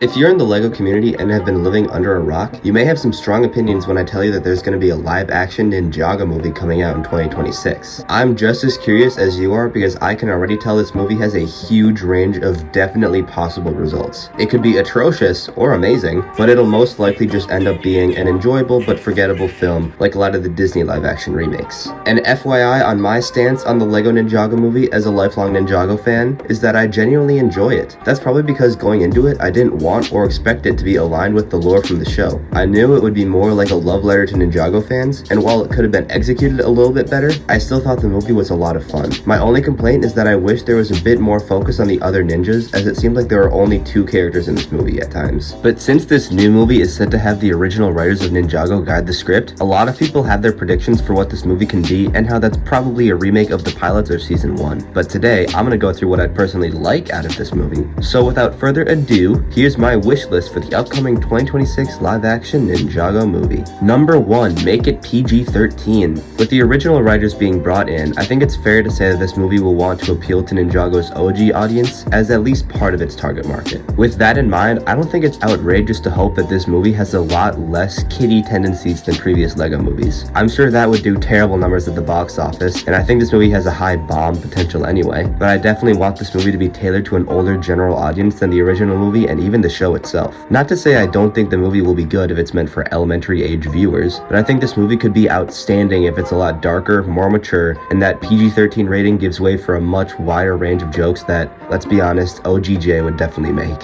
If you're in the LEGO community and have been living under a rock, you may have some strong opinions when I tell you that there's going to be a live-action Ninjago movie coming out in 2026. I'm just as curious as you are because I can already tell this movie has a huge range of definitely possible results. It could be atrocious or amazing, but it'll most likely just end up being an enjoyable but forgettable film like a lot of the Disney live-action remakes. And FYI on my stance on the Lego Ninjago movie as a lifelong Ninjago fan is that I genuinely enjoy it. That's probably because going into it, I didn't want or expect it to be aligned with the lore from the show. I knew it would be more like a love letter to Ninjago fans, and while it could have been executed a little bit better, I still thought the movie was a lot of fun. My only complaint is that I wish there was a bit more focus on the other ninjas, as it seemed like there were only 2 characters in this movie at times. But since this new movie is said to have the original writers of Ninjago guide the script, a lot of people have their predictions for what this movie can be and how that's probably a remake of the pilots or season 1. But today, I'm gonna go through what I'd personally like out of this movie. So without further ado, here's my wish list for the upcoming 2026 live-action Ninjago movie. Number 1, make it PG-13. With the original writers being brought in, I think it's fair to say that this movie will want to appeal to Ninjago's OG audience as at least part of its target market. With that in mind, I don't think it's outrageous to hope that this movie has a lot less kiddie tendencies than previous Lego movies. I'm sure that would do terrible numbers at the box office, and I think this movie has a high bomb potential anyway, but I definitely want this movie to be tailored to an older general audience than the original movie and even the show itself. Not to say I don't think the movie will be good if it's meant for elementary age viewers, but I think this movie could be outstanding if it's a lot darker, more mature, and that PG-13 rating gives way for a much wider range of jokes that, let's be honest, OGJ would definitely make.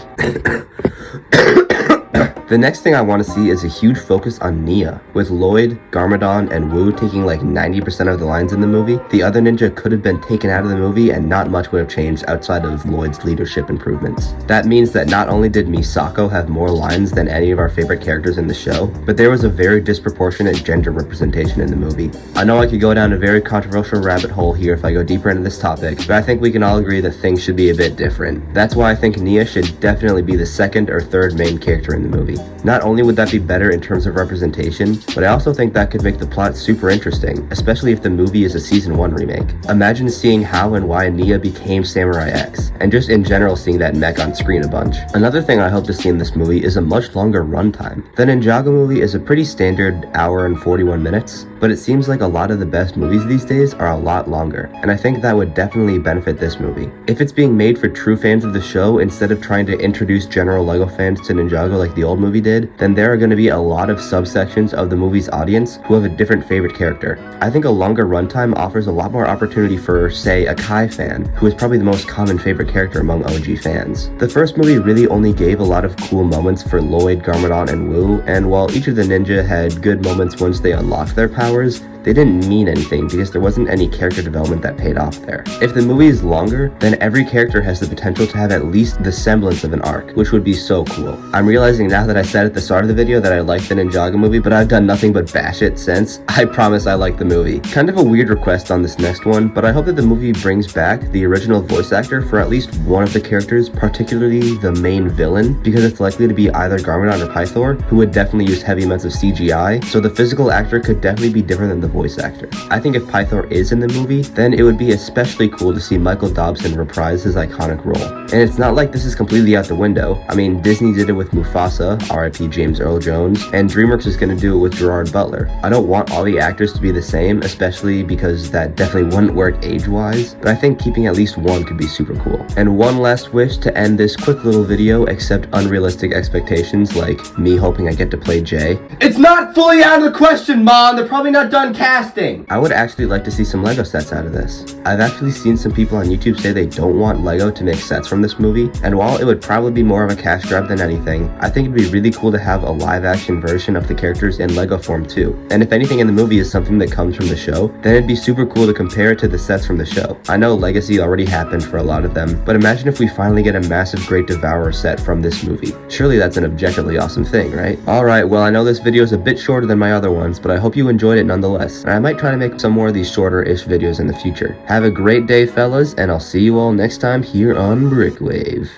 The next thing I want to see is a huge focus on Nia. With Lloyd, Garmadon, and Wu taking like 90% of the lines in the movie, the other ninja could have been taken out of the movie and not much would have changed outside of Lloyd's leadership improvements. That means that not only did Misako have more lines than any of our favorite characters in the show, but there was a very disproportionate gender representation in the movie. I know I could go down a very controversial rabbit hole here if I go deeper into this topic, but I think we can all agree that things should be a bit different. That's why I think Nia should definitely be the second or third main character in the movie. Not only would that be better in terms of representation, but I also think that could make the plot super interesting, especially if the movie is a season 1 remake. Imagine seeing how and why Nia became Samurai X, and just in general seeing that mech on screen a bunch. Another thing I hope to see in this movie is a much longer runtime. The Ninjago movie is a pretty standard hour and 41 minutes, but it seems like a lot of the best movies these days are a lot longer, and I think that would definitely benefit this movie. If it's being made for true fans of the show instead of trying to introduce general LEGO fans to Ninjago like the old movie did, then there are going to be a lot of subsections of the movie's audience who have a different favorite character. I think a longer runtime offers a lot more opportunity for, say, a Kai fan, who is probably the most common favorite character among OG fans. The first movie really only gave a lot of cool moments for Lloyd, Garmadon, and Wu, and while each of the ninja had good moments once they unlocked their powers, they didn't mean anything because there wasn't any character development that paid off there. If the movie is longer, then every character has the potential to have at least the semblance of an arc, which would be so cool. I'm realizing now that I said at the start of the video that I liked the Ninjago movie, but I've done nothing but bash it since. I promise I like the movie. Kind of a weird request on this next one, but I hope that the movie brings back the original voice actor for at least one of the characters, particularly the main villain, because it's likely to be either Garmadon or Pythor, who would definitely use heavy amounts of CGI, so the physical actor could definitely be different than the voice actor. I think if Pythor is in the movie, then it would be especially cool to see Michael Dobson reprise his iconic role. And it's not like this is completely out the window. I mean, Disney did it with Mufasa, RIP James Earl Jones, and DreamWorks is going to do it with Gerard Butler. I don't want all the actors to be the same, especially because that definitely wouldn't work age-wise, but I think keeping at least one could be super cool. And one last wish to end this quick little video, accept unrealistic expectations like me hoping I get to play Jay. It's not fully out of the question, Mom! They're probably not done casting! I would actually like to see some Lego sets out of this. I've actually seen some people on YouTube say they don't want Lego to make sets from this movie, and while it would probably be more of a cash grab than anything, I think it'd be really cool to have a live action version of the characters in Lego form too. And if anything in the movie is something that comes from the show, then it'd be super cool to compare it to the sets from the show. I know Legacy already happened for a lot of them, but imagine if we finally get a massive Great Devourer set from this movie. Surely that's an objectively awesome thing, right? Alright, well I know this video is a bit shorter than my other ones, but I hope you enjoyed it nonetheless, and I might try to make some more of these shorter-ish videos in the future. Have a great day, fellas, and I'll see you all next time here on Brickwave.